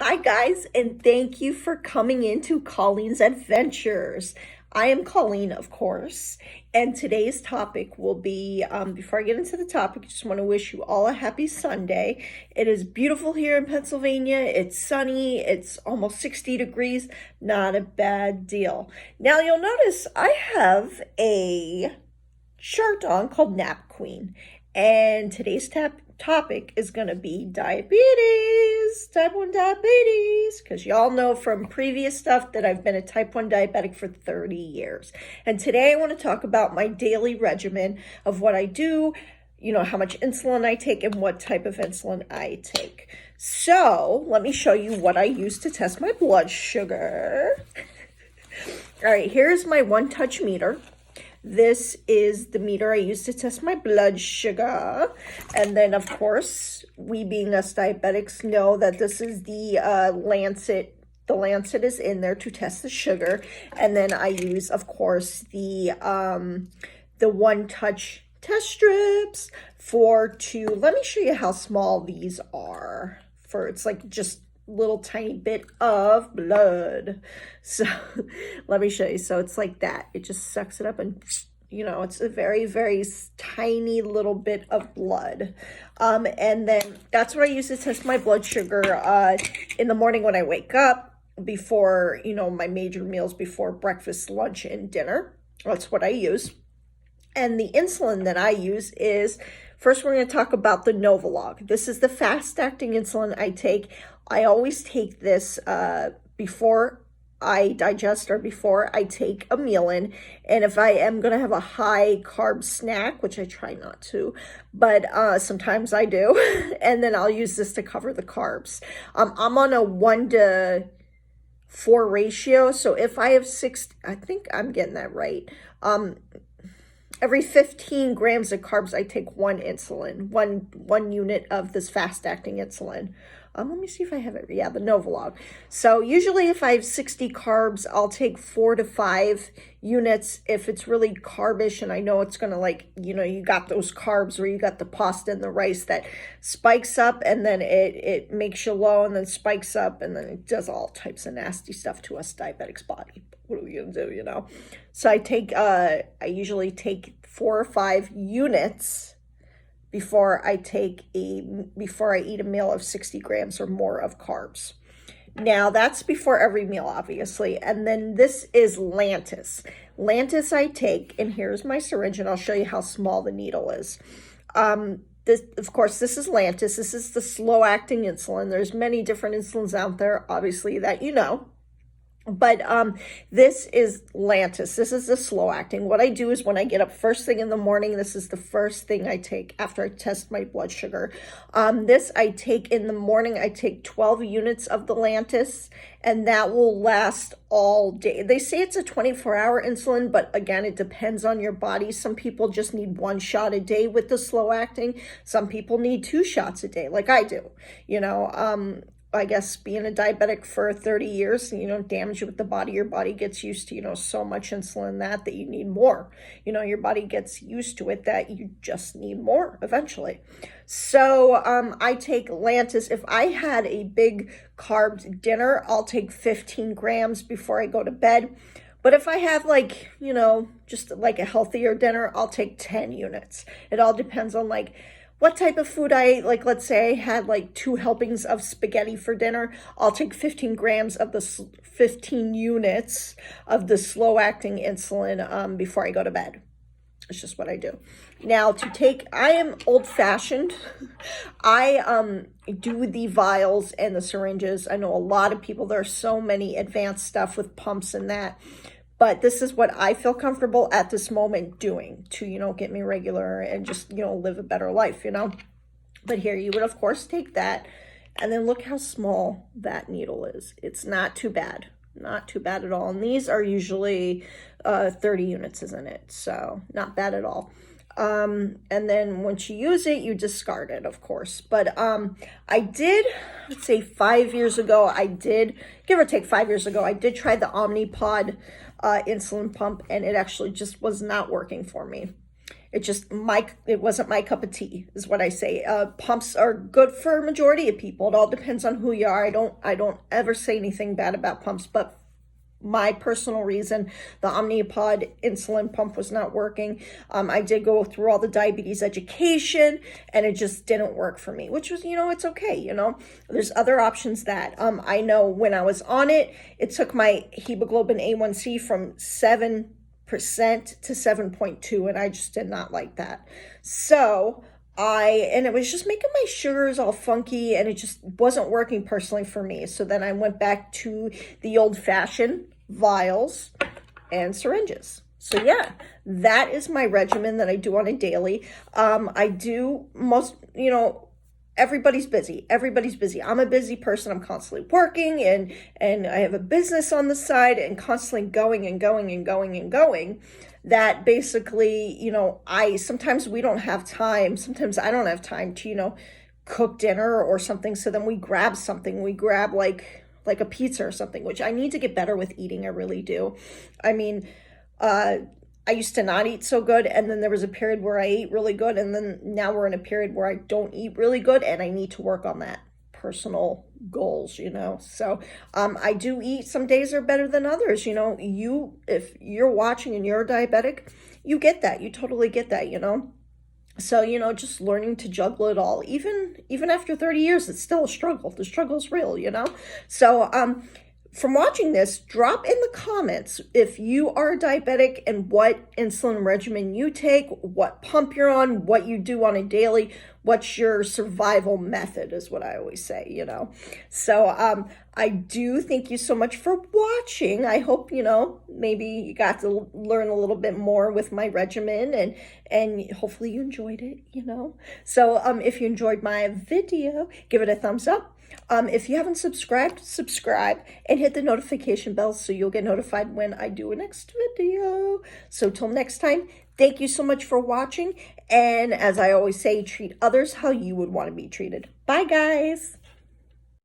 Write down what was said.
Hi, guys, and thank you for coming into Colleen's Adventures. I am Colleen, of course, and today's topic will be before I get into the topic, I just want to wish you all a happy Sunday. It is beautiful here in Pennsylvania. It's sunny, it's almost 60 degrees, not a bad deal. Now, you'll notice I have a shirt on called Nap Queen, and today's topic is going to be diabetes, type 1 diabetes, because y'all know from previous stuff that I've been a type 1 diabetic for 30 years. And today I want to talk about my daily regimen of what I do, how much insulin I take and what type of insulin I take. So let me show you what I use to test my blood sugar. All right, here's my one-touch meter. This is the meter I use to test my blood sugar. And then, of course, we being us diabetics know that this is the Lancet. The Lancet is in there to test the sugar. And then I use, of course, the one-touch test strips let me show you how small these are. It's like just little tiny bit of blood. So let me show you. So it's like that. It just sucks it up and it's a very, very tiny little bit of blood. And then that's what I use to test my blood sugar in the morning when I wake up, before, my major meals, before breakfast, lunch, and dinner. That's what I use. And the insulin that I use is, first we're going to talk about the Novolog. This is the fast-acting insulin I take. I always take this before I digest or before I take a meal in. And if I am going to have a high-carb snack, which I try not to, but sometimes I do, and then I'll use this to cover the carbs. I'm on a 1:4 ratio, so if I have I think I'm getting that right. Every 15 grams of carbs, I take one insulin, one unit of this fast-acting insulin. Let me see if I have it. Yeah, the Novolog. So usually if I have 60 carbs, I'll take 4 to 5 units. If it's really carbish and I know it's going to you got those carbs where you got the pasta and the rice that spikes up and then it makes you low and then spikes up and then it does all types of nasty stuff to us diabetics' body. What are we going to do, So I usually take 4 or 5 units before I eat a meal of 60 grams or more of carbs. Now, that's before every meal, obviously. And then this is Lantus. Lantus I take, and here's my syringe, and I'll show you how small the needle is. Of course, this is Lantus. This is the slow-acting insulin. There's many different insulins out there, obviously, that you know. But this is Lantus. This is the slow acting. What I do is when I get up first thing in the morning, this is the first thing I take after I test my blood sugar. This I take in the morning. I take 12 units of the Lantus, and that will last all day. They say it's a 24-hour insulin, but again, it depends on your body. Some people just need 1 shot a day with the slow acting. Some people need 2 shots a day, like I do. I guess being a diabetic for 30 years, damage with the body. Your body gets used to, so much insulin that you need more. Your body gets used to it that you just need more eventually. So I take Lantus. If I had a big carb dinner, I'll take 15 grams before I go to bed. But if I have just like a healthier dinner, I'll take 10 units. It all depends on what type of food I ate. Let's say I had 2 helpings of spaghetti for dinner. I'll take 15 grams of the 15 units of the slow-acting insulin before I go to bed. It's just what I do. Now, I am old-fashioned. I do the vials and the syringes. I know a lot of people, there's so many advanced stuff with pumps and that. But this is what I feel comfortable at this moment doing to, get me regular and just, live a better life, But here you would, of course, take that. And then look how small that needle is. It's not too bad. Not too bad at all. And these are usually 30 units, isn't it? So not bad at all. And then once you use it, you discard it, of course. But I did, let's say 5 years ago, give or take 5 years ago, I did try the Omnipod insulin pump, and it actually just was not working for me. it wasn't my cup of tea, is what I say. Pumps are good for a majority of people. It all depends on who you are. I don't ever say anything bad about pumps, but my personal reason, the Omnipod insulin pump was not working. I did go through all the diabetes education and it just didn't work for me, which was, it's okay. There's other options that I know when I was on it, it took my hemoglobin A1C from 7% to 7.2, and I just did not like that. So and it was just making my sugars all funky and it just wasn't working personally for me. So then I went back to the old fashioned vials and syringes. So yeah, that is my regimen that I do on a daily. I do everybody's busy. Everybody's busy. I'm a busy person. I'm constantly working and I have a business on the side and constantly going and going and going and going. That basically, sometimes we don't have time. Sometimes I don't have time to, cook dinner or something. So then we grab something. We grab like a pizza or something, which I need to get better with eating. I really do. I mean, I used to not eat so good, and then there was a period where I ate really good, and then now we're in a period where I don't eat really good, and I need to work on that personal goals, So I do eat. Some days are better than others, if you're watching and you're a diabetic, you get that. You totally get that, So, just learning to juggle it all, even after 30 years, it's still a struggle. The struggle's real, So, from watching this, drop in the comments if you are a diabetic and what insulin regimen you take, what pump you're on, what you do on a daily, what's your survival method is what I always say, So I do thank you so much for watching. I hope, maybe you got to learn a little bit more with my regimen and hopefully you enjoyed it, So if you enjoyed my video, give it a thumbs up. If you haven't subscribed, subscribe and hit the notification bell so you'll get notified when I do a next video. So till next time, thank you so much for watching. And as I always say, treat others how you would want to be treated. Bye, guys.